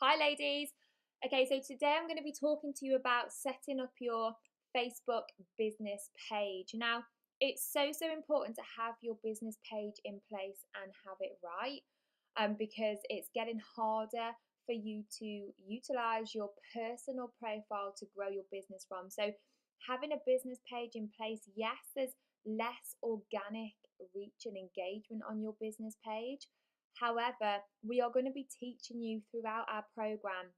Hi, ladies. Okay, so today I'm going to be talking to you about setting up your Facebook business page. Now, it's so important to have your business page in place and have it right, because it's getting harder for you to utilize your personal profile to grow your business from. So, having a business page in place, yes, there's less organic reach and engagement on your business page. However, we are going to be teaching you throughout our program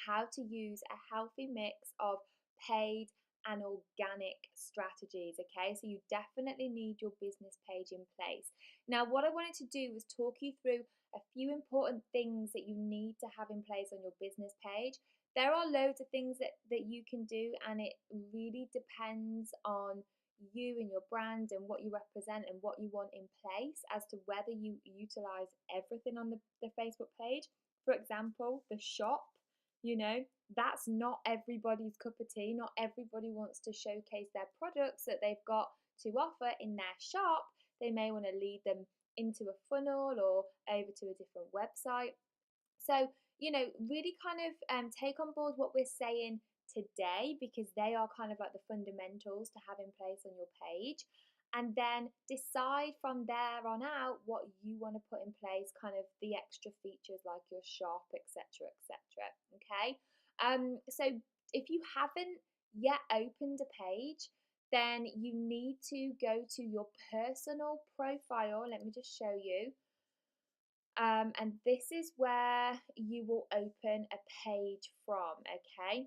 how to use a healthy mix of paid and organic strategies. Okay, so you definitely need your business page in place. Now, what I wanted to do was talk you through a few important things that you need to have in place on your business page. There are loads of things that you can do, and it really depends on you and your brand and what you represent and what you want in place as to whether you utilize everything on the Facebook page. For example, the shop, you know, that's not everybody's cup of tea. Not everybody wants to showcase their products that they've got to offer in their shop. They may want to lead them into a funnel or over to a different website. So, really kind of take on board what we're saying today, because they are kind of like the fundamentals to have in place on your page. And then decide from there on out what you want to put in place, kind of the extra features like your shop, etc., etc. Okay. So if you haven't yet opened a page, then you need to go to your personal profile. Let me just show you. And this is where you will open a page from, okay?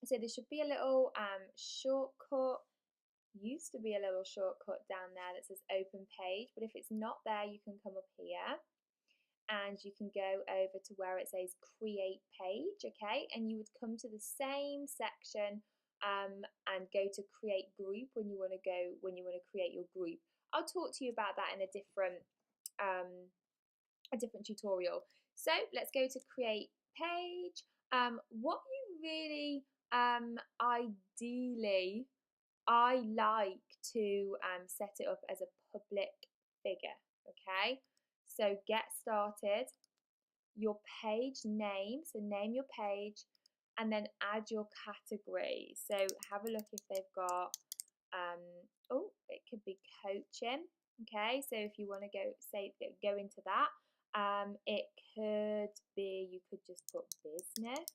So there should be a little shortcut, used to be a little shortcut down there that says open page, but if it's not there, you can come up here and you can go over to where it says create page, okay? And you would come to the same section and go to create group when you want to create your group. I'll talk to you about that in um, a different tutorial. So let's go to create page. What you really ideally, I like to set it up as a public figure. Okay, so get started. Your page name, so name your page, and then add your category. So have a look if they've got it could be coaching. Okay, so if you want to go into that, it could be, you could just put business,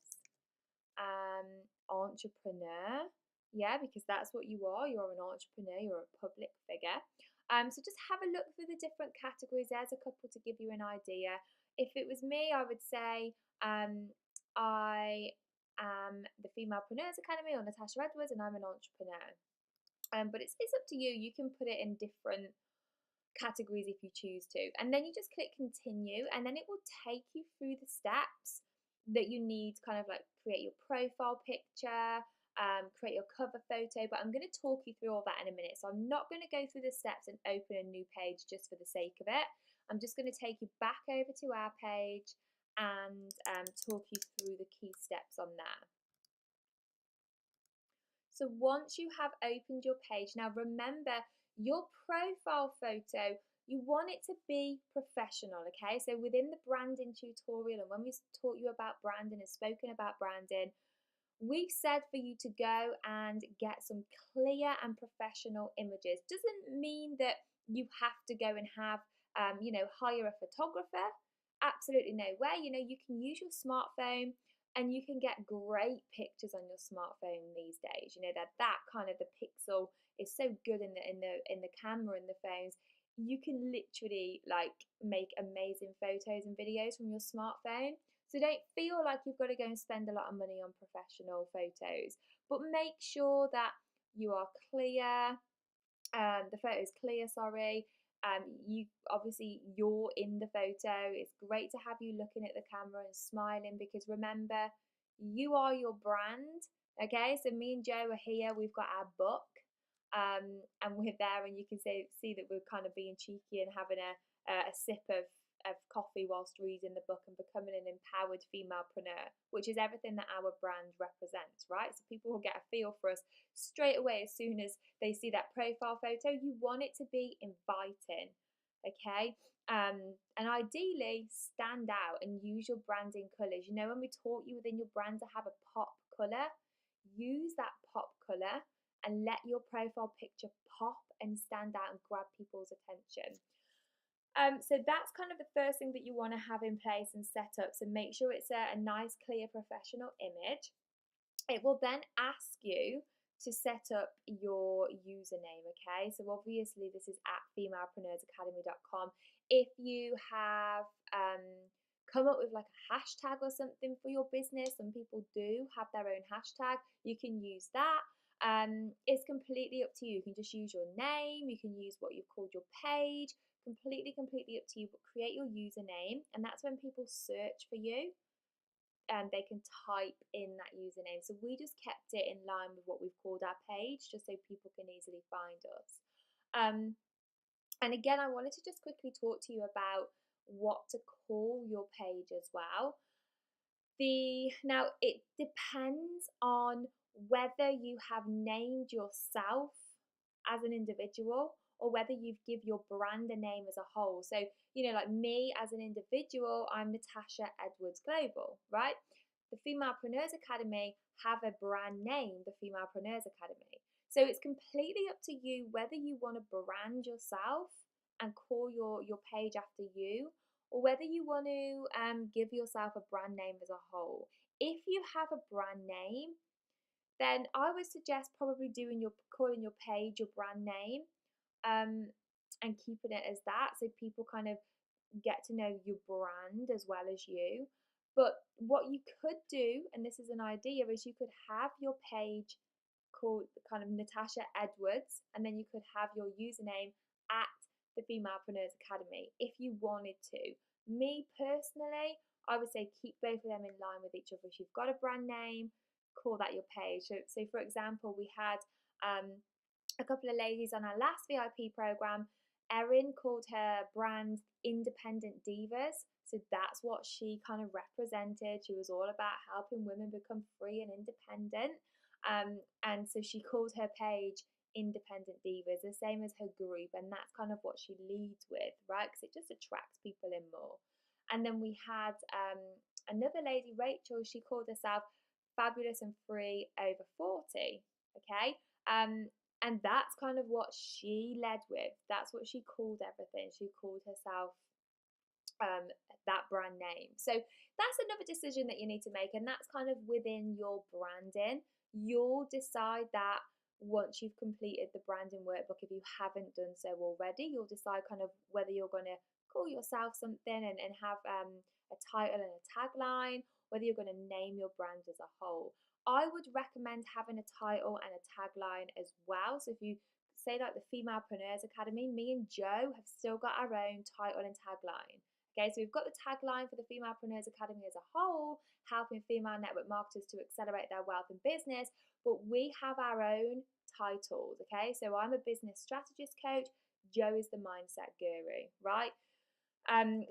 entrepreneur, yeah, because that's what you are. You're an entrepreneur, you're a public figure. So just have a look through the different categories. There's a couple to give you an idea. If it was me, I would say I am the Femalepreneurs Academy or Natasha Edwards, and I'm an entrepreneur. But it's up to you. You can put it in different categories if you choose to, and then you just click continue, and then it will take you through the steps that you need to kind of like create your profile picture, create your cover photo. But I'm going to talk you through all that in a minute, so I'm not going to go through the steps and open a new page just for the sake of it. I'm just going to take you back over to our page and talk you through the key steps on there. So once you have opened your page, now remember, your profile photo, you want it to be professional, okay? So within the branding tutorial, and when we taught you about branding and spoken about branding, we've said for you to go and get some clear and professional images. Doesn't mean that you have to go and have, hire a photographer. Absolutely no way. You can use your smartphone, and you can get great pictures on your smartphone these days. That kind of, the pixel is so good in the camera in the phones. You can literally like make amazing photos and videos from your smartphone. So don't feel like you've got to go and spend a lot of money on professional photos, but make sure that you are clear. The photo is clear, sorry. You obviously, you're in the photo. It's great to have you looking at the camera and smiling, because remember, you are your brand. Okay, so me and Joe are here. We've got our book, and we're there, and you can see that we're kind of being cheeky and having a sip of coffee whilst reading the book and becoming an empowered femalepreneur, which is everything that our brand represents, right? So people will get a feel for us straight away as soon as they see that profile photo. You want it to be inviting. okay? And ideally stand out and use your branding colours. You know, when we taught you within your brand to have a pop colour, use that pop colour and let your profile picture pop and stand out and grab people's attention. So that's kind of the first thing that you want to have in place and set up. So make sure it's a nice, clear, professional image. It will then ask you to set up your username, okay? So obviously this is at femalepreneursacademy.com. If you have come up with like a hashtag or something for your business, some people do have their own hashtag, you can use that. It's completely up to you. You can just use your name, you can use what you've called your page, completely up to you, but create your username, and that's when people search for you and they can type in that username. So we just kept it in line with what we've called our page, just so people can easily find us. And again, I wanted to just quickly talk to you about what to call your page as well. Now it depends on whether you have named yourself as an individual or whether you've give your brand a name as a whole. So, you know, like me as an individual, I'm Natasha Edwards Global, right? The Femalepreneurs Academy have a brand name, the Femalepreneurs Academy. So it's completely up to you whether you want to brand yourself and call your page after you, or whether you want to give yourself a brand name as a whole. If you have a brand name, then I would suggest probably calling your page your brand name, and keeping it as that, so people kind of get to know your brand as well as you. But what you could do, and this is an idea, is you could have your page called kind of Natasha Edwards, and then you could have your username at the Femalepreneurs Academy if you wanted to. Me personally, I would say keep both of them in line with each other. If you've got a brand name, call that your page. So for example, we had a couple of ladies on our last VIP program. Erin called her brand Independent Divas. So that's what she kind of represented. She was all about helping women become free and independent. And so she called her page Independent Divas, the same as her group. And that's kind of what she leads with, right? Because it just attracts people in more. And then we had another lady, Rachel, she called herself Fabulous and Free Over 40. Okay. And that's kind of what she led with. That's what she called everything. She called herself that brand name. So that's another decision that you need to make, and that's kind of within your branding. You'll decide that once you've completed the branding workbook. If you haven't done so already, you'll decide kind of whether you're going to call yourself something and have a title and a tagline, whether you're going to name your brand as a whole. I would recommend having a title and a tagline as well. So if you say like the Femalepreneurs Academy, me and Jo have still got our own title and tagline. Okay, so we've got the tagline for the Femalepreneurs Academy as a whole, helping female network marketers to accelerate their wealth and business, but we have our own titles, okay? So I'm a business strategist coach, Jo is the mindset guru, right?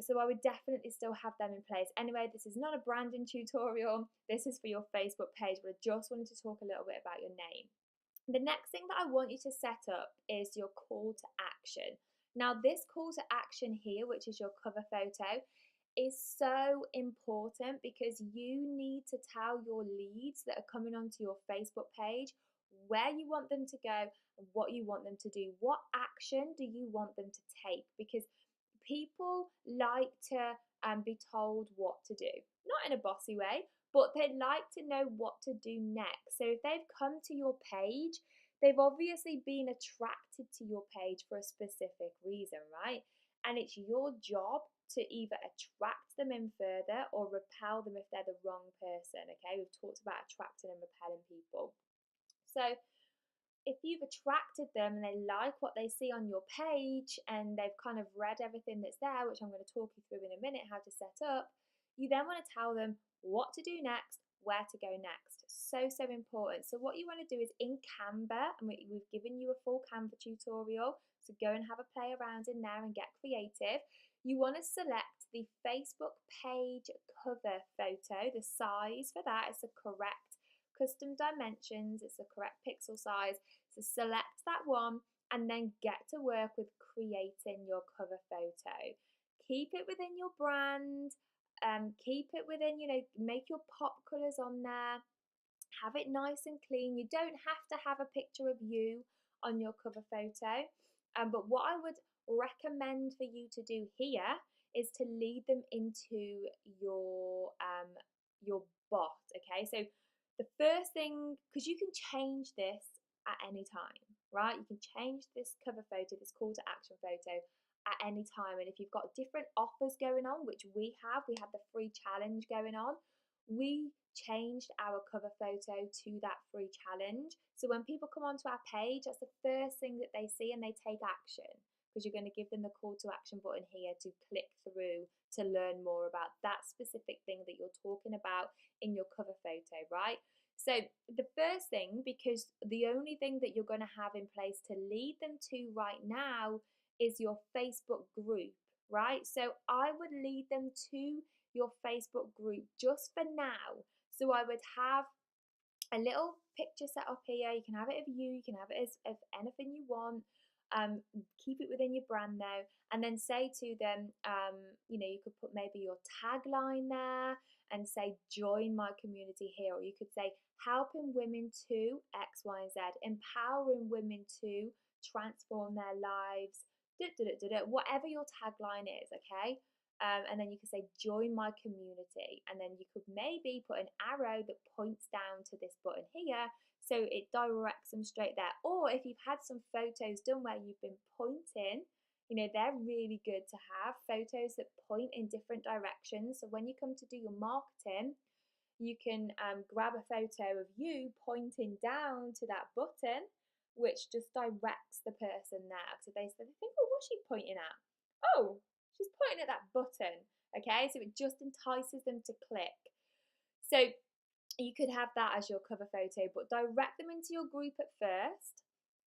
So I would definitely still have them in place. Anyway, this is not a branding tutorial, this is for your Facebook page, but I just wanted to talk a little bit about your name. The next thing that I want you to set up is your call to action. Now, this call to action here, which is your cover photo, is so important because you need to tell your leads that are coming onto your Facebook page where you want them to go and what you want them to do. What action do you want them to take? Because people like to be told what to do, not in a bossy way, but they like to know what to do next. So if they've come to your page, they've obviously been attracted to your page for a specific reason, right? And it's your job to either attract them in further or repel them if they're the wrong person, okay? We've talked about attracting and repelling people. So if you've attracted them and they like what they see on your page and they've kind of read everything that's there, which I'm going to talk you through in a minute how to set up, you then want to tell them what to do next, where to go next. So important. So what you want to do is in Canva, and we've given you a full Canva tutorial, so go and have a play around in there and get creative. You want to select the Facebook page cover photo. The size for that is the correct custom dimensions, it's the correct pixel size. So select that one and then get to work with creating your cover photo. Keep it within your brand, keep it within, make your pop colours on there, have it nice and clean. You don't have to have a picture of you on your cover photo, but what I would recommend for you to do here is to lead them into your bot. Okay, so the first thing, because you can change this at any time, right? You can change this cover photo, this call to action photo at any time. And if you've got different offers going on, which we have the free challenge going on, we changed our cover photo to that free challenge. So when people come onto our page, that's the first thing that they see and they take action, because you're going to give them the call to action button here to click through to learn more about that specific thing that you're talking about in your cover photo, right? So the first thing, because the only thing that you're going to have in place to lead them to right now is your Facebook group, right? So I would lead them to your Facebook group just for now. So I would have a little picture set up here. You can have it of you, you can have it as of anything you want. Keep it within your brand though, and then say to them, you could put maybe your tagline there and say, join my community here, or you could say, helping women to X, Y, and Z, empowering women to transform their lives, whatever your tagline is, okay? And then you could say, join my community. And then you could maybe put an arrow that points down to this button here, so it directs them straight there. Or if you've had some photos done where you've been pointing, they're really good to have photos that point in different directions. So when you come to do your marketing, you can grab a photo of you pointing down to that button, which just directs the person there. So they think, oh, what's she pointing at? Oh, she's pointing at that button. Okay, so it just entices them to click. So you could have that as your cover photo, but direct them into your group at first.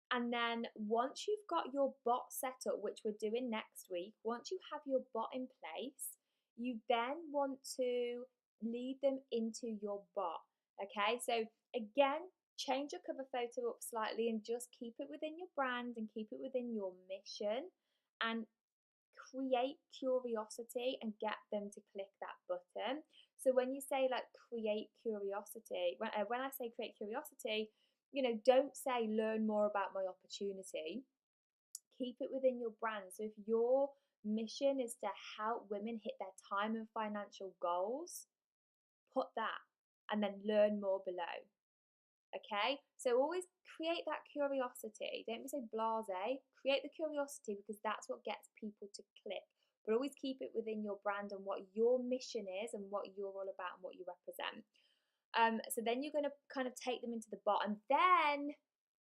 And then once you've got your bot set up, which we're doing next week, once you have your bot in place, you then want to lead them into your bot. Okay, so again, change your cover photo up slightly and just keep it within your brand and keep it within your mission, and create curiosity and get them to click that button. So when you say like create curiosity, when I say create curiosity, don't say learn more about my opportunity. Keep it within your brand. So if your mission is to help women hit their time and financial goals, put that and then learn more below. Okay, so always create that curiosity. Don't be so blasé. Create the curiosity, because that's what gets people to click. But always keep it within your brand and what your mission is and what you're all about and what you represent. So then you're going to kind of take them into the bot, and then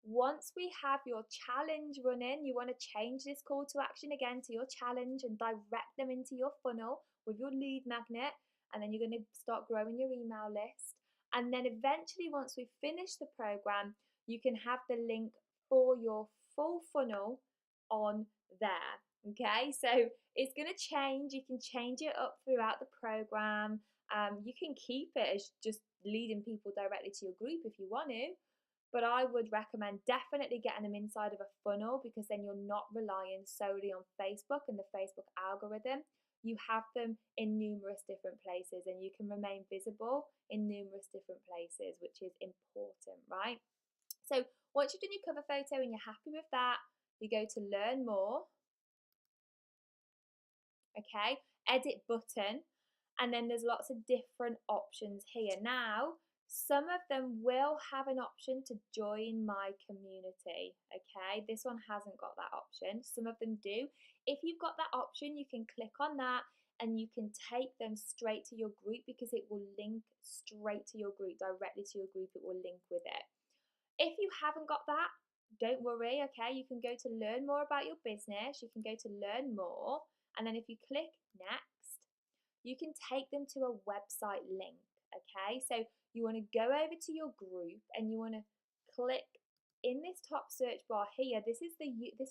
once we have your challenge running, you want to change this call to action again to your challenge and direct them into your funnel with your lead magnet, and then you're going to start growing your email list. And then eventually, once we've finished the program, you can have the link for your full funnel on there. Okay, so it's going to change. You can change it up throughout the program. You can keep it as just leading people directly to your group if you want to, but I would recommend definitely getting them inside of a funnel, because then you're not relying solely on Facebook and the Facebook algorithm. You have them in numerous different places, and you can remain visible in numerous different places, which is important, right? So once you've done your cover photo and you're happy with that, you go to learn more. Okay, edit button, and then there's lots of different options here. Now, some of them will have an option to join my community. Okay, this one hasn't got that option. Some of them do. If you've got that option, you can click on that and you can take them straight to your group, because it will link straight to your group, directly to your group. It will link with it. If you haven't got that, don't worry. Okay, you can go to learn more about your business. You can go to learn more, and then if you click next, you can take them to a website link. Okay, so you want to go over to your group and you want to click in this top search bar here. This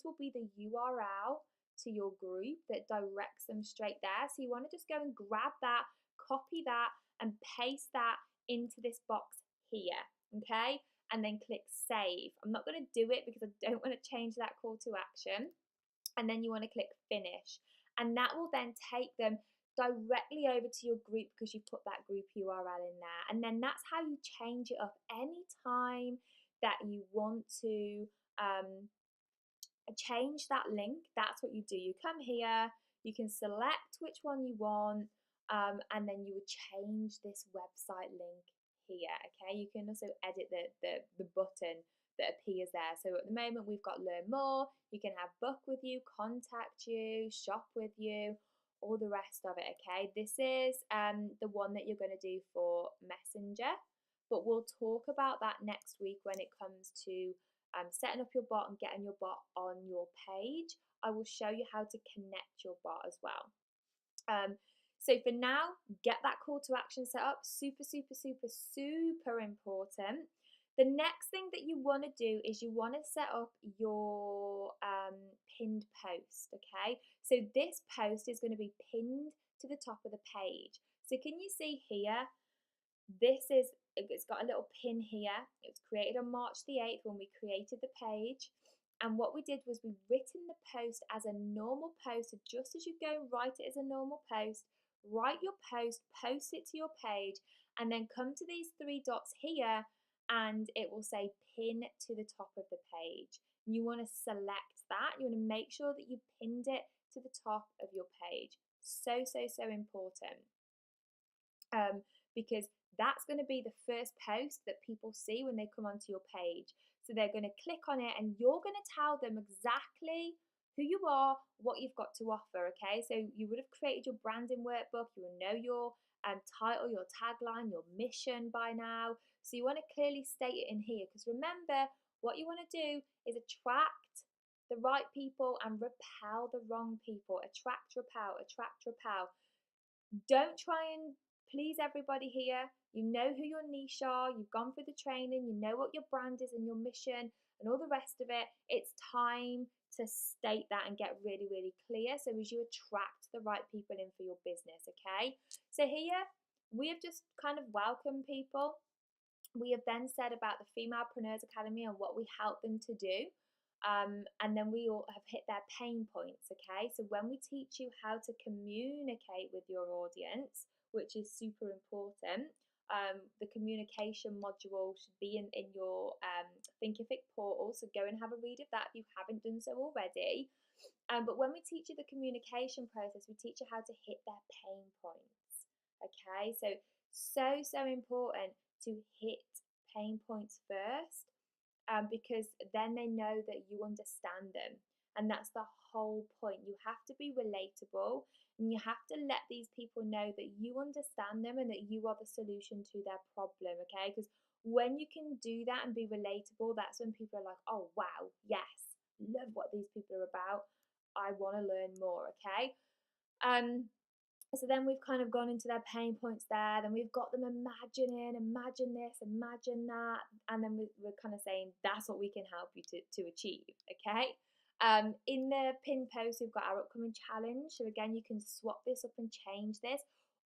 will be the URL to your group that directs them straight there. So you want to just go and grab that, copy that, and paste that into this box here. Okay, and then click save. I'm not going to do it because I don't want to change that call to action. And then you want to click finish, and that will then take them directly over to your group because you put that group URL in there. And then that's how you change it up anytime that you want to change that link. That's what you do. You come here, you can select which one you want, and then you would change this website link here. Okay, you can also edit the button that appears there. So at the moment we've got learn more, you can have book with you, contact you, shop with you, all the rest of it. Okay, this is the one that you're going to do for Messenger, but we'll talk about that next week when it comes to setting up your bot and getting your bot on your page. I will show you how to connect your bot as well. So for now, get that call to action set up. Super, super, super, super important. The next thing that you want to do is you want to set up your pinned post, okay? So this post is going to be pinned to the top of the page. So can you see here? It's got a little pin here. It was created on March the 8th when we created the page. And what we did was we written the post as a normal post. So just as you go and write it as a normal post, write your post, post it to your page, and then come to these three dots here and it will say pin to the top of the page. You want to select that. You want to make sure that you pinned it to the top of your page. So, so, so important. Because that's going to be the first post that people see when they come onto your page. So they're going to click on it and you're going to tell them exactly who you are, what you've got to offer, okay? So you would have created your branding workbook, you will know your title, your tagline, your mission by now. So you want to clearly state it in here, because remember, what you want to do is attract the right people and repel the wrong people. Attract, repel, attract, repel. Don't try and please everybody here. You know who your niche are, you've gone through the training, you know what your brand is and your mission and all the rest of it. It's time to state that and get really, really clear so as you attract the right people in for your business, okay? So here we have just kind of welcomed people. We have then said about the Femalepreneurs Academy and what we help them to do. And then we all have hit their pain points, okay? So when we teach you how to communicate with your audience, which is super important, the communication module should be in your Thinkific portal, so go and have a read of that if you haven't done so already. But when we teach you the communication process, we teach you how to hit their pain points, okay? So important to hit pain points first, because then they know that you understand them. And that's the whole point. You have to be relatable and you have to let these people know that you understand them and that you are the solution to their problem, okay? Because when you can do that and be relatable, that's when people are like, oh, wow, yes, love what these people are about. I want to learn more, okay? So then we've kind of gone into their pain points there. Then we've got them imagining, imagine this, imagine that. And then we're kind of saying that's what we can help you to achieve, okay? In the pin post, we've got our upcoming challenge. So again, you can swap this up and change this,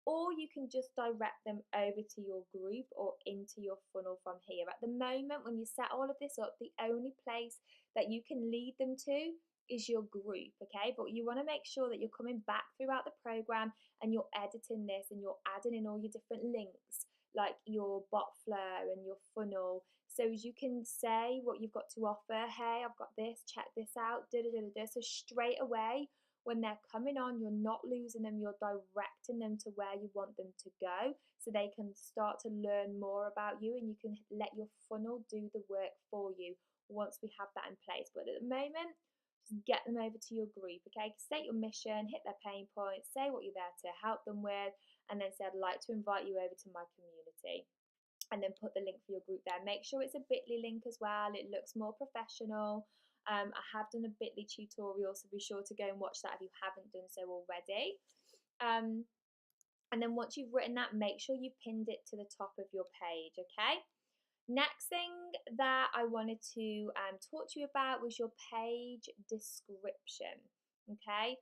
or you can just direct them over to your group or into your funnel from here. At the moment, when you set all of this up, the only place that you can lead them to is your group, okay? But you want to make sure that you're coming back throughout the program and you're editing this and you're adding in all your different links, like your bot flow and your funnel, so as you can say what you've got to offer. Hey, I've got this, check this out, da da da da. So straight away when they're coming on, you're not losing them, you're directing them to where you want them to go so they can start to learn more about you, and you can let your funnel do the work for you once we have that in place. But at the moment, get them over to your group, okay? State your mission, hit their pain points, say what you're there to help them with, and then say, I'd like to invite you over to my community. And then put the link for your group there. Make sure it's a Bitly link as well. It looks more professional. I have done a Bitly tutorial, so be sure to go and watch that if you haven't done so already. And then once you've written that, make sure you pinned it to the top of your page, okay? Next thing that I wanted to talk to you about was your page description, okay?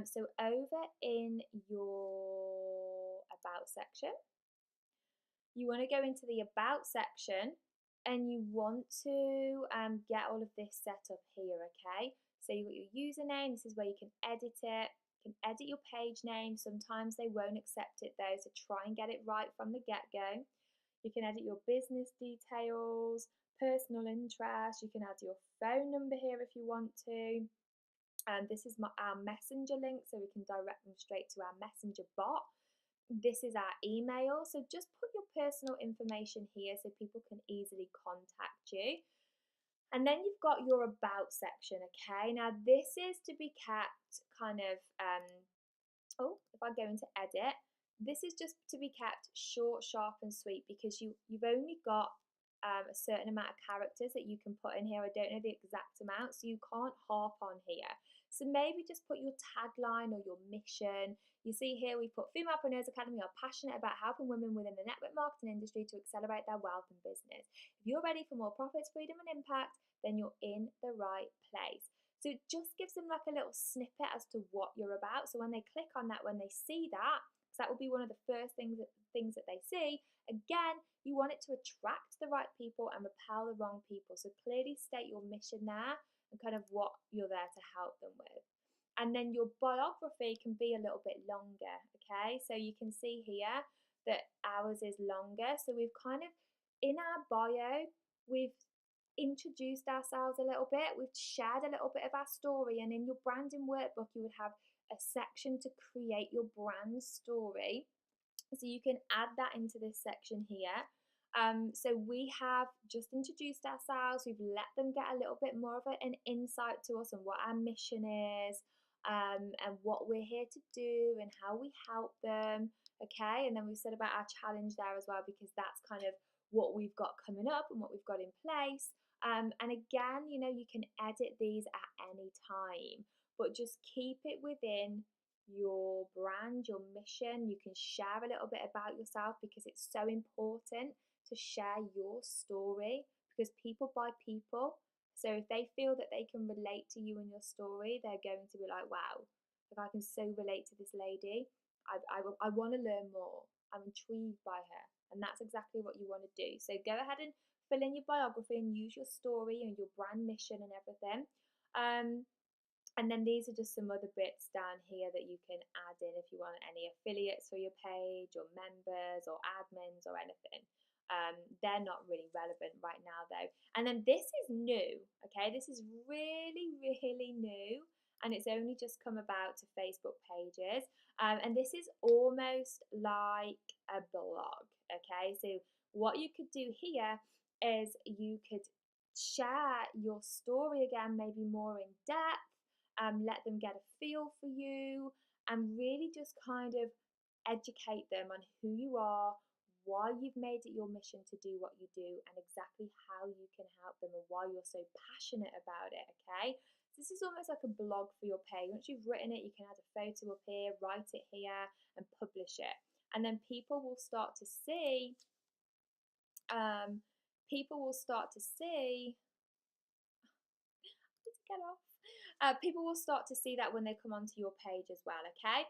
So over in your About section, you want to go into the About section and you want to get all of this set up here, okay? So you've got your username. This is where you can edit it. You can edit your page name. Sometimes they won't accept it though, so try and get it right from the get-go. You can edit your business details, personal interest. You can add your phone number here if you want to. This is our messenger link, so we can direct them straight to our messenger bot. This is our email, so just put your personal information here so people can easily contact you. And then you've got your about section, okay? Now this is to be kept kind of, if I go into edit, this is just to be kept short, sharp and sweet because you've only got a certain amount of characters that you can put in here. I don't know the exact amount, so you can't harp on here. So maybe just put your tagline or your mission. You see here we put Femalepreneurs Academy are passionate about helping women within the network marketing industry to accelerate their wealth and business. If you're ready for more profits, freedom and impact, then you're in the right place. So it just gives them like a little snippet as to what you're about. So when they click on that, when they see that, because that will be one of the first things that they see, again, you want it to attract the right people and repel the wrong people. So clearly state your mission there and kind of what you're there to help them with. And then your biography can be a little bit longer, okay? So you can see here that ours is longer. So we've kind of, in our bio, we've introduced ourselves a little bit, we've shared a little bit of our story, and in your branding workbook, you would have a section to create your brand story. So you can add that into this section here. So we have just introduced ourselves, we've let them get a little bit more of an insight to us and what our mission is, and what we're here to do and how we help them, okay? And then we've said about our challenge there as well, because that's kind of what we've got coming up and what we've got in place. And again, you can edit these at any time, but just keep it within your brand, your mission. You can share a little bit about yourself because it's so important to share your story, because people buy people. So if they feel that they can relate to you and your story, they're going to be like, wow, if I can so relate to this lady, I want to learn more. I'm intrigued by her. And that's exactly what you want to do. So go ahead and fill in your biography and use your story and your brand mission and everything. And then these are just some other bits down here that you can add in if you want any affiliates for your page or members or admins or anything. They're not really relevant right now though. And then this is new, okay? This is really, really new, and it's only just come about to Facebook pages. And this is almost like a blog, okay? So what you could do here is you could share your story again, maybe more in depth, let them get a feel for you, and really just kind of educate them on who you are, why you've made it your mission to do what you do, and exactly how you can help them and why you're so passionate about it, okay? So this is almost like a blog for your page. Once you've written it, you can add a photo up here, write it here, and publish it. And then people will start to see, get off. People will start to see that when they come onto your page as well, okay?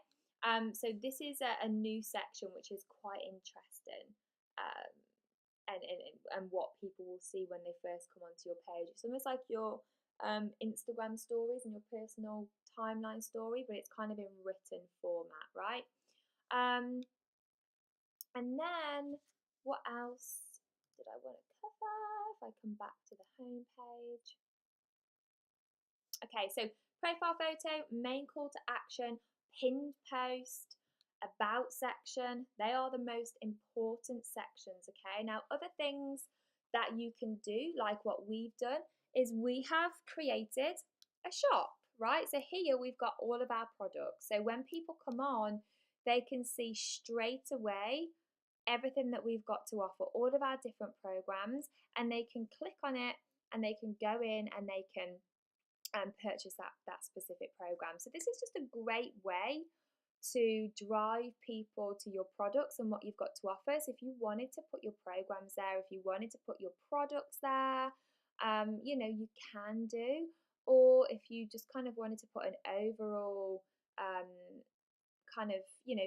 So this is a new section which is quite interesting, um, and what people will see when they first come onto your page. It's almost like your Instagram stories and your personal timeline story, but it's kind of in written format, right? And then what else did I want to cover? If I come back to the home page. Okay, so profile photo, main call to action, pinned post, about section, they are the most important sections, okay? Now, other things that you can do, like what we've done, is we have created a shop, right? So here we've got all of our products. So when people come on, they can see straight away everything that we've got to offer, all of our different programs, and they can click on it and they can go in and they can purchase that specific program. So this is just a great way to drive people to your products and what you've got to offer. So if you wanted to put your programs there, if you wanted to put your products there, you can do. Or if you just kind of wanted to put an overall kind of,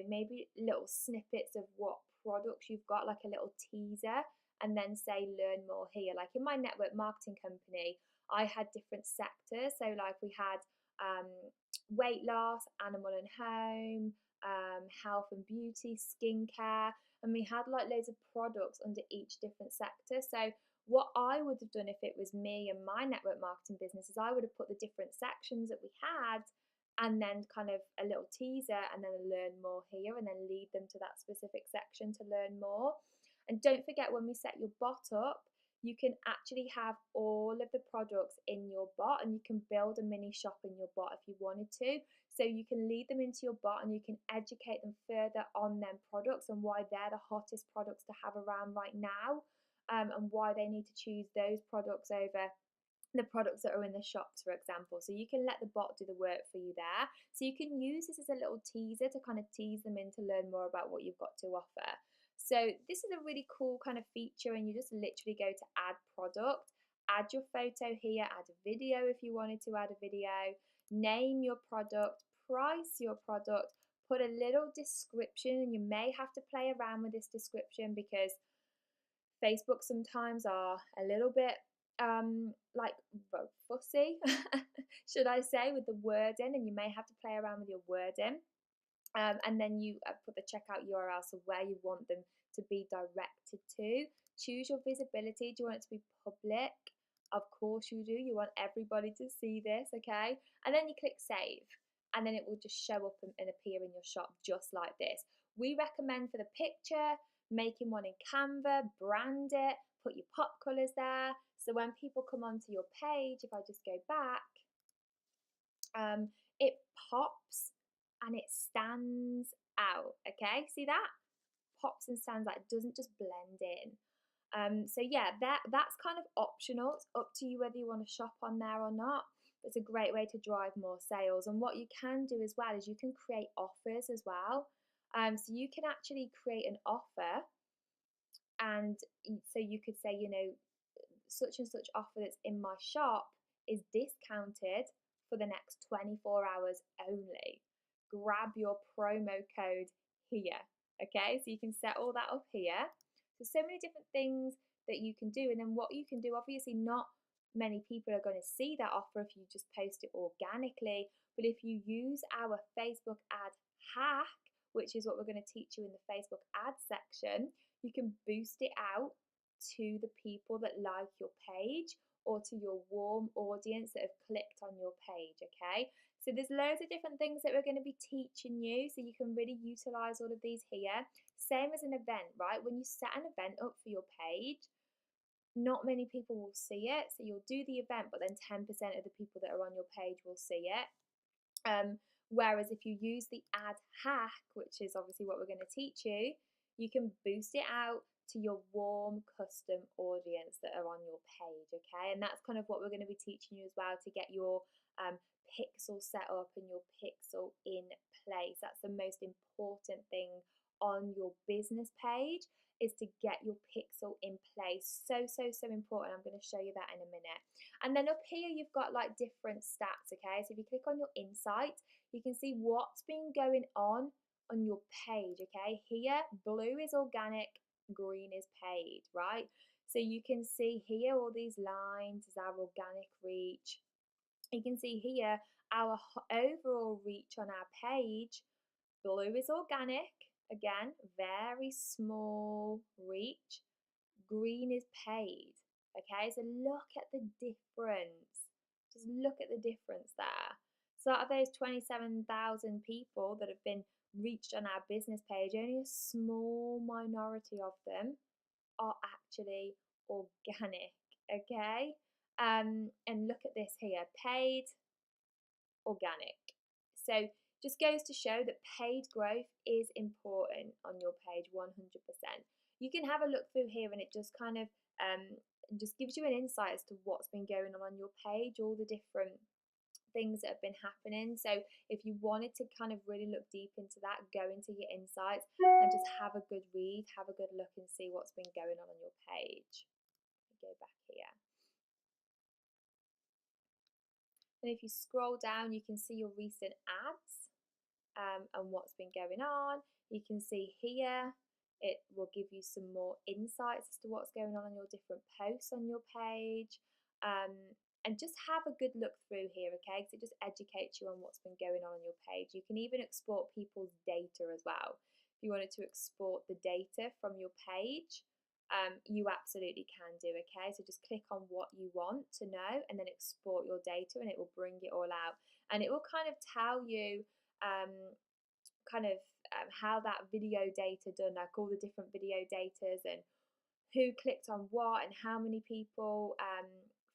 maybe little snippets of what products you've got, like a little teaser, and then say learn more here. Like in my network marketing company, I had different sectors. So like we had weight loss, animal and home, health and beauty, skincare, and we had like loads of products under each different sector. So what I would have done if it was me and my network marketing business is I would have put the different sections that we had and then kind of a little teaser and then a learn more here and then lead them to that specific section to learn more. And don't forget, when we set your bot up, you can actually have all of the products in your bot, and you can build a mini shop in your bot if you wanted to. So you can lead them into your bot and you can educate them further on them products and why they're the hottest products to have around right now, and why they need to choose those products over the products that are in the shops, for example. So you can let the bot do the work for you there. So you can use this as a little teaser to kind of tease them in to learn more about what you've got to offer. So this is a really cool kind of feature, and you just literally go to add product, add your photo here, add a video if you wanted to add a video, name your product, price your product, put a little description, and you may have to play around with this description because Facebook sometimes are a little bit like fussy, should I say, with the wording, and you may have to play around with your wording. And then you put the checkout URL, so where you want them to be directed to. Choose your visibility. Do you want it to be public? Of course you do. You want everybody to see this, okay? And then you click save, and then it will just show up and appear in your shop just like this. We recommend for the picture, making one in Canva, brand it, put your pop colours there. So when people come onto your page, if I just go back, it pops and it stands out, okay? See that? Pops and stands out. It doesn't just blend in. So yeah, that's kind of optional. It's up to you whether you want to shop on there or not. It's a great way to drive more sales. And what you can do as well is you can create offers as well. So you can actually create an offer, and so you could say, you know, such and such offer that's in my shop is discounted for the next 24 hours only. Grab your promo code here. Okay, so you can set all that up here. So many different things that you can do. And then what you can do, obviously not many people are going to see that offer if you just post it organically, but if you use our Facebook ad hack, which is what we're going to teach you in the Facebook ad section, you can boost it out to the people that like your page or to your warm audience that have clicked on your page, okay? So there's loads of different things that we're going to be teaching you, so you can really utilize all of these here. Same as an event, right? When you set an event up for your page, not many people will see it, so you'll do the event, but then 10% of the people that are on your page will see it. Whereas if you use the ad hack, which is obviously what we're going to teach you, you can boost it out to your warm custom audience that are on your page, okay? And that's kind of what we're going to be teaching you as well, to get your pixel set up and your pixel in place. That's the most important thing on your business page, is to get your pixel in place. So important. I'm going to show you that in a minute. And then up here you've got like different stats, okay? So if you click on your insights, you can see what's been going on your page, okay? Here, blue is organic, green is paid, right? So you can see here all these lines is our organic reach. You can see here our overall reach on our page. Blue is organic, again, very small reach. Green is paid, okay? So look at the difference. Just look at the difference there. So out of those 27,000 people that have been reached on our business page, only a small minority of them are actually organic, okay? And look at this here, paid, organic. So just goes to show that paid growth is important on your page, 100%. You can have a look through here, and it just kind of just gives you an insight as to what's been going on your page, all the different things that have been happening. So if you wanted to kind of really look deep into that, go into your insights and just have a good read, have a good look and see what's been going on your page. Go back here. And if you scroll down, you can see your recent ads and what's been going on. You can see here It will give you some more insights as to what's going on your different posts on your page. And just have a good look through here, okay? Because it just educates you on what's been going on your page. You can even export people's data as well. If you wanted to export the data from your page, you absolutely can do, okay? So just click on what you want to know and then export your data, and it will bring it all out. And it will kind of tell you how that video data done, like all the different video datas and who clicked on what and how many people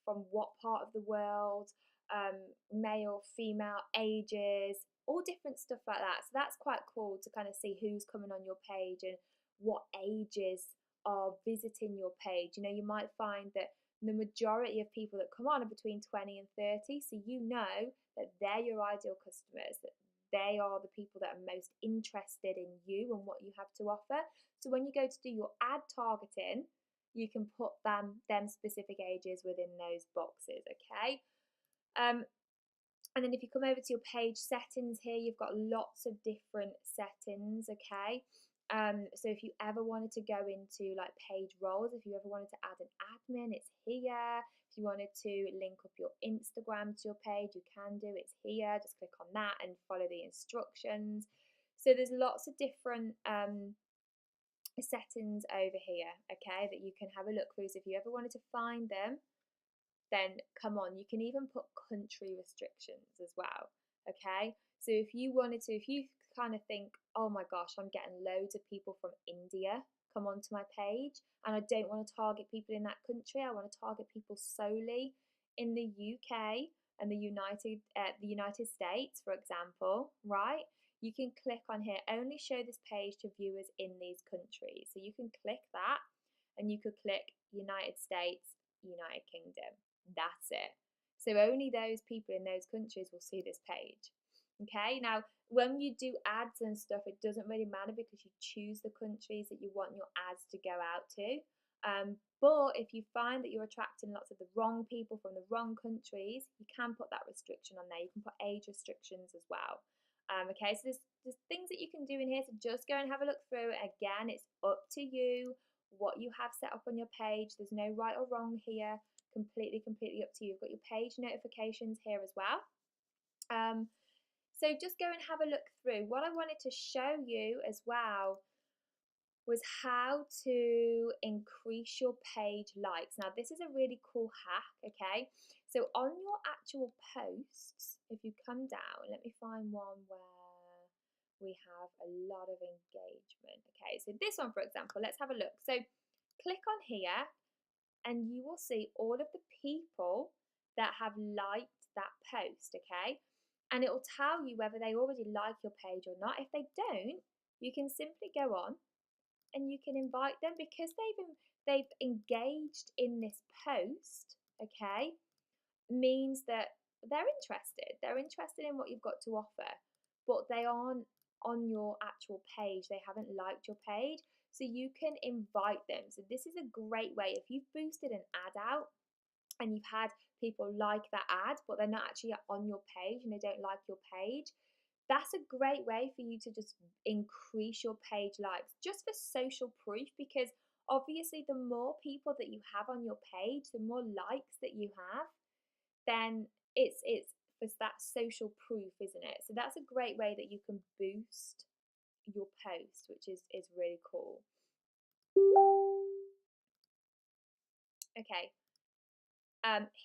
from what part of the world, male, female, ages, all different stuff like that. So that's quite cool to kind of see who's coming on your page and what ages are visiting your page. You know, you might find that the majority of people that come on are between 20 and 30, so you know that they're your ideal customers, that they are the people that are most interested in you and what you have to offer. So when you go to do your ad targeting, you can put them specific ages within those boxes, okay? And then if you come over to your page settings here, you've got lots of different settings, okay? So if you ever wanted to go into like page roles, if you ever wanted to add an admin, it's here. If you wanted to link up your Instagram to your page, you can do, it's here. Just click on that and follow the instructions. So there's lots of different settings over here, okay, that you can have a look through. So if you ever wanted to find them, then come on, you can even put country restrictions as well, okay? So if you wanted to, if you kind of think, oh my gosh, I'm getting loads of people from India come onto my page and I don't want to target people in that country, I want to target people solely in the UK and the United States, for example, right? You can click on here, only show this page to viewers in these countries. So you can click that and you could click United States, United Kingdom. That's it. So only those people in those countries will see this page. Okay, now when you do ads and stuff, it doesn't really matter because you choose the countries that you want your ads to go out to. But if you find that you're attracting lots of the wrong people from the wrong countries, you can put that restriction on there. You can put age restrictions as well. Okay, so there's things that you can do in here, so just go and have a look through. Again, it's up to you what you have set up on your page. There's no right or wrong here, completely up to you. You've got your page notifications here as well. So just go and have a look through. What I wanted to show you as well was how to increase your page likes. Now this is a really cool hack, okay? So on your actual posts, if you come down, let me find one where we have a lot of engagement. Okay, so this one, for example, let's have a look. So click on here and you will see all of the people that have liked that post, okay? And it will tell you whether they already like your page or not. If they don't, you can simply go on and you can invite them because they've engaged in this post, okay, means that they're interested. They're interested in what you've got to offer, but they aren't on your actual page. They haven't liked your page, so you can invite them. So this is a great way. If you've boosted an ad out and you've had people like that ad, but they're not actually on your page and they don't like your page, that's a great way for you to just increase your page likes just for social proof, because obviously the more people that you have on your page, the more likes that you have, then it's for that social proof, isn't it? So that's a great way that you can boost your post, which is really cool. Okay,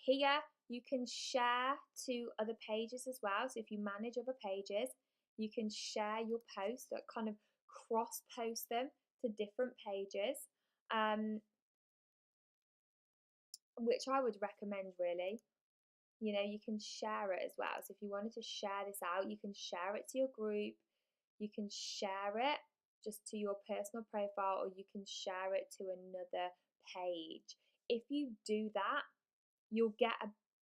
here you can share to other pages as well. So if you manage other pages, you can share your posts, that kind of cross post them to different pages, which I would recommend really. You know, you can share it as well. So if you wanted to share this out, you can share it to your group, you can share it just to your personal profile, or you can share it to another page. If you do that, you'll get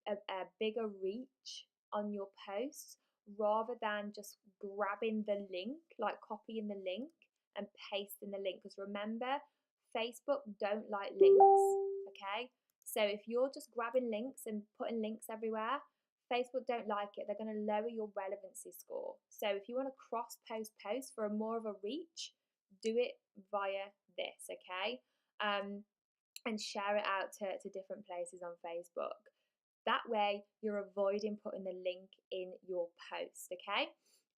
a bigger reach on your posts rather than just grabbing the link, like copying the link and pasting the link. Because remember, Facebook don't like links, okay? So if you're just grabbing links and putting links everywhere, Facebook don't like it. They're going to lower your relevancy score. So if you want to cross post posts for more of a reach, do it via this, okay? And share it out to different places on Facebook. That way you're avoiding putting the link in your post, okay?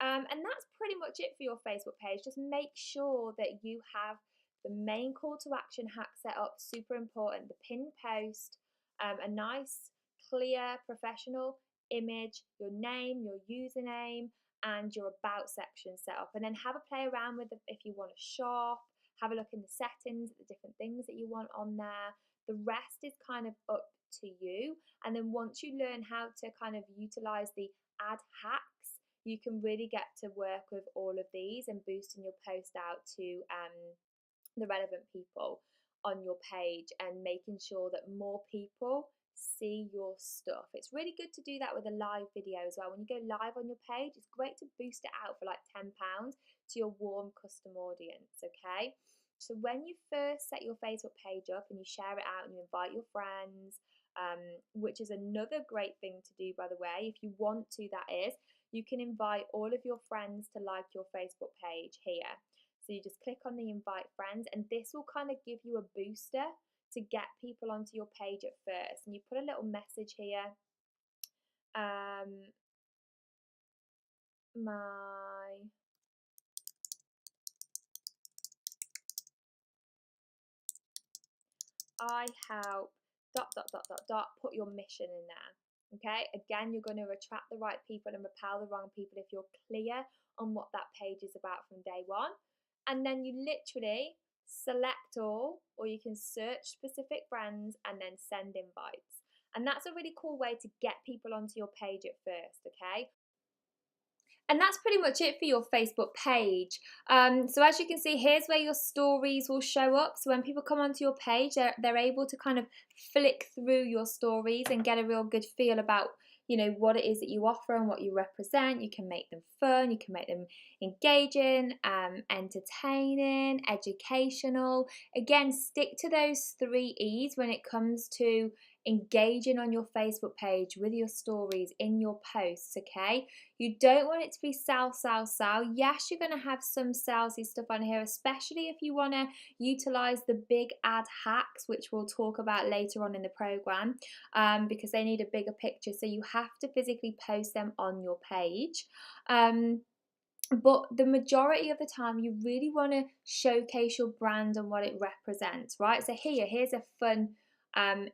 And that's pretty much it for your Facebook page. Just make sure that you have the main call to action hack set up, super important, the pinned post, a nice, clear, professional image, your name, your username, and your about section set up. And then have a play around with it if you want to shop, have a look in the settings, the different things that you want on there. The rest is kind of up to you. And then once you learn how to kind of utilize the ad hacks, you can really get to work with all of these and boosting your post out to the relevant people on your page and making sure that more people see your stuff. It's really good to do that with a live video as well. When you go live on your page, it's great to boost it out for like £10 to your warm custom audience, okay? So when you first set your Facebook page up and you share it out and you invite your friends, which is another great thing to do, by the way, if you want to, that is, you can invite all of your friends to like your Facebook page here. So you just click on the invite friends, and this will kind of give you a booster to get people onto your page at first. And you put a little message here. I help ... put your mission in there. Okay, again, you're going to attract the right people and repel the wrong people if you're clear on what that page is about from day one. And then you literally select all, or you can search specific brands and then send invites. And that's a really cool way to get people onto your page at first, okay? And that's pretty much it for your Facebook page. So as you can see, here's where your stories will show up. So when people come onto your page, they're able to kind of flick through your stories and get a real good feel about, you know, what it is that you offer and what you represent. You can make them fun, you can make them engaging, entertaining, educational. Again, stick to those 3 E's when it comes to engaging on your Facebook page with your stories in your posts, okay? You don't want it to be sell. Yes, you're going to have some salesy stuff on here, especially if you want to utilize the big ad hacks, which we'll talk about later on in the program, because they need a bigger picture. So you have to physically post them on your page. But the majority of the time, you really want to showcase your brand and what it represents, right? So here's a fun,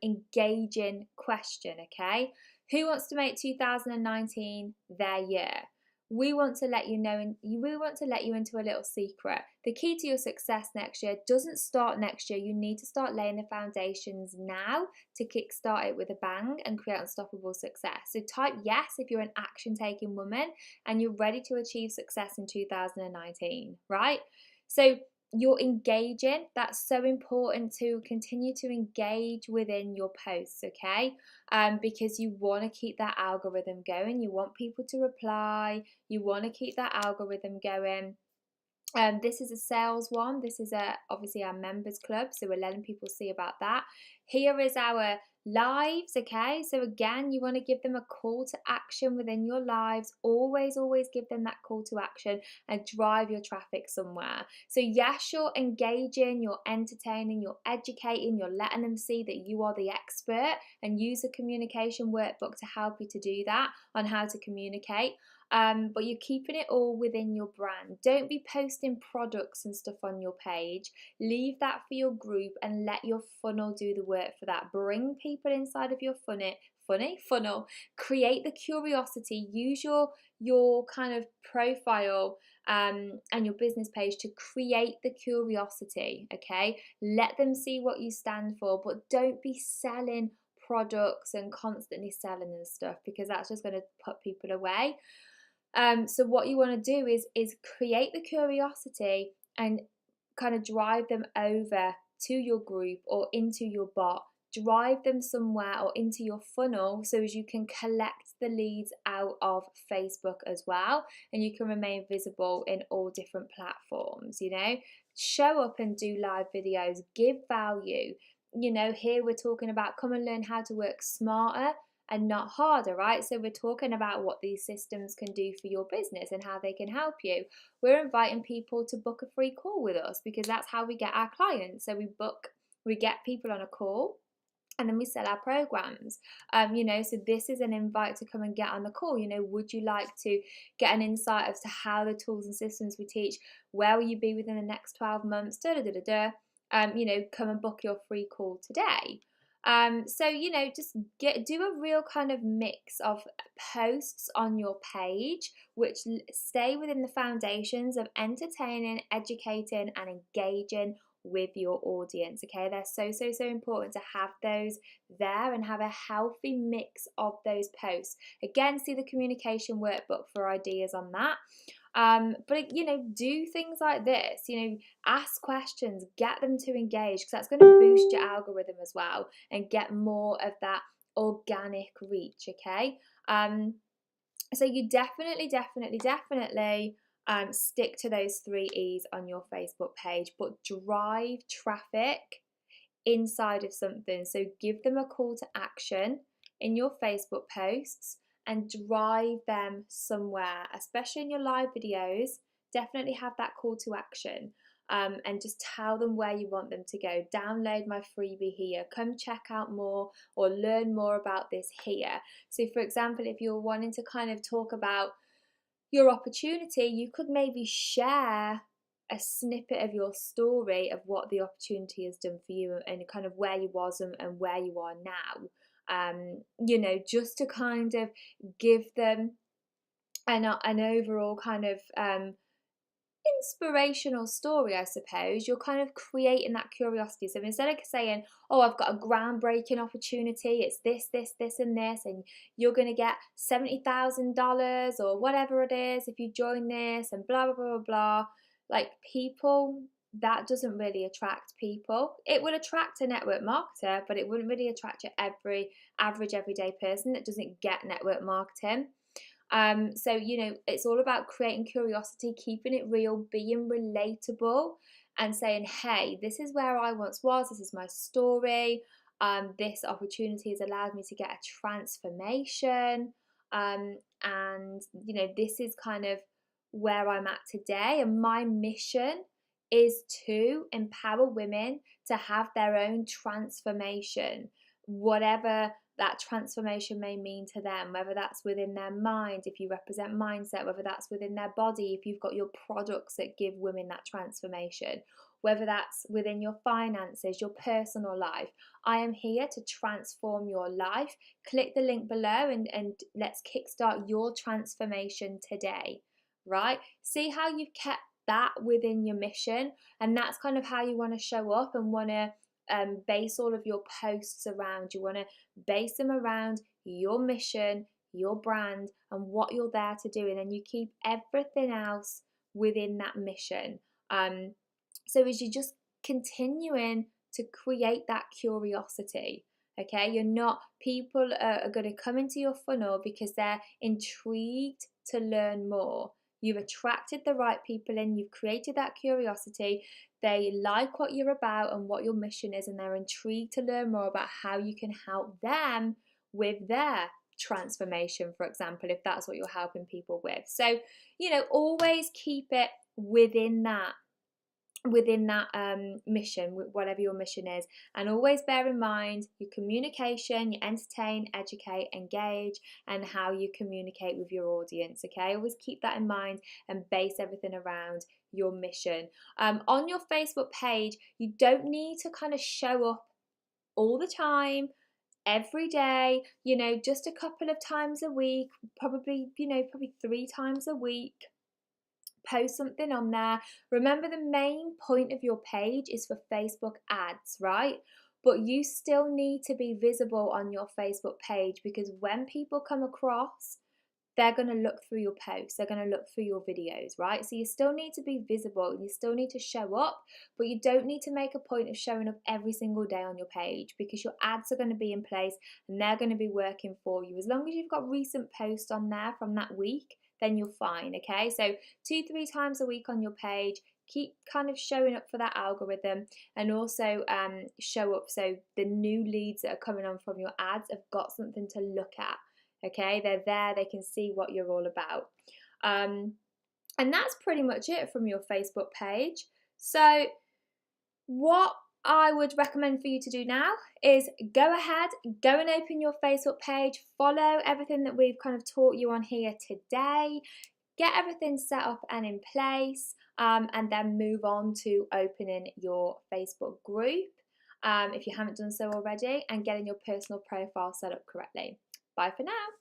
engaging question, okay? Who wants to make 2019 their year? We want to let you know, and we want to let you into a little secret. The key to your success next year doesn't start next year. You need to start laying the foundations now to kickstart it with a bang and create unstoppable success. So type yes if you're an action-taking woman and you're ready to achieve success in 2019, right? So you're engaging. That's so important to continue to engage within your posts, okay? Because you want to keep that algorithm going. You want people to reply. You want to keep that algorithm going. This is a sales one. This is obviously our members club, so we're letting people see about that. Here is our lives, okay? So again, you want to give them a call to action within your lives. Always give them that call to action and drive your traffic somewhere. So yes, you're engaging, you're entertaining, you're educating, you're letting them see that you are the expert, and use a communication workbook to help you to do that on how to communicate. But you're keeping it all within your brand. Don't be posting products and stuff on your page. Leave that for your group and let your funnel do the work for that. Bring people inside of your funnel. Create the curiosity. Use your kind of profile and your business page to create the curiosity, okay? Let them see what you stand for, but don't be selling products and constantly selling and stuff, because that's just going to put people away. So what you want to do is create the curiosity and kind of drive them over to your group or into your bot. Drive them somewhere or into your funnel so as you can collect the leads out of Facebook as well, and you can remain visible in all different platforms, you know. Show up and do live videos, give value. You know, here we're talking about come and learn how to work smarter and not harder, right? So we're talking about what these systems can do for your business and how they can help you. We're inviting people to book a free call with us because that's how we get our clients. So we get people on a call, and then we sell our programs. So this is an invite to come and get on the call. Would you like to get an insight as to how the tools and systems we teach, where will you be within the next 12 months, come and book your free call today. Just do a real kind of mix of posts on your page which stay within the foundations of entertaining, educating, and engaging with your audience. Okay, they're so important to have those there and have a healthy mix of those posts. Again, see the communication workbook for ideas on that. But do things like this. Ask questions, get them to engage, because that's going to boost your algorithm as well and get more of that organic reach. Okay, so you definitely stick to those 3 E's on your Facebook page, but drive traffic inside of something. So give them a call to action in your Facebook posts and drive them somewhere, especially in your live videos. Definitely have that call to action. And just tell them where you want them to go. Download my freebie here. Come check out more or learn more about this here. So for example, if you're wanting to kind of talk about your opportunity, you could maybe share a snippet of your story of what the opportunity has done for you and kind of where you was and where you are now. Just to kind of give them an overall kind of inspirational story, I suppose. You're kind of creating that curiosity. So instead of saying, oh, I've got a groundbreaking opportunity, it's this, and this, and you're going to get $70,000 or whatever it is if you join this, and blah, blah, blah, blah, blah. Like, people, that doesn't really attract people. It will attract a network marketer, but it wouldn't really attract your average everyday person that doesn't get network marketing. It's all about creating curiosity, keeping it real, being relatable, and saying, hey, this is where I once was, this is my story, this opportunity has allowed me to get a transformation, and this is kind of where I'm at today, and my mission is to empower women to have their own transformation, whatever that transformation may mean to them, whether that's within their mind, if you represent mindset, whether that's within their body, if you've got your products that give women that transformation, whether that's within your finances, your personal life. I am here to transform your life. Click the link below and let's kickstart your transformation today, right? See how you've kept that within your mission, and that's kind of how you want to show up and want to base all of your posts around. You want to base them around your mission, your brand, and what you're there to do, and then you keep everything else within that mission. So as you're just continuing to create that curiosity, okay, people are going to come into your funnel because they're intrigued to learn more. You've attracted the right people in, you've created that curiosity, they like what you're about and what your mission is, and they're intrigued to learn more about how you can help them with their transformation, for example, if that's what you're helping people with. So, always keep it within that mission, whatever your mission is, and always bear in mind your communication, you entertain, educate, engage, and how you communicate with your audience. Okay, always keep that in mind and base everything around your mission. On your Facebook page, you don't need to kind of show up all the time, every day, just a couple of times a week, probably 3 times a week. Post something on there. Remember, the main point of your page is for Facebook ads, right? But you still need to be visible on your Facebook page, because when people come across, they're going to look through your posts, they're going to look through your videos, right? So you still need to be visible, you still need to show up, but you don't need to make a point of showing up every single day on your page, because your ads are going to be in place and they're going to be working for you. As long as you've got recent posts on there from that week, then you're fine, okay? So 2-3 times a week on your page, keep kind of showing up for that algorithm, and also show up so the new leads that are coming on from your ads have got something to look at. Okay, they're there, they can see what you're all about. And that's pretty much it from your Facebook page. So what I would recommend for you to do now is go ahead, go and open your Facebook page, follow everything that we've kind of taught you on here today, get everything set up and in place, and then move on to opening your Facebook group if you haven't done so already, and getting your personal profile set up correctly. Bye for now.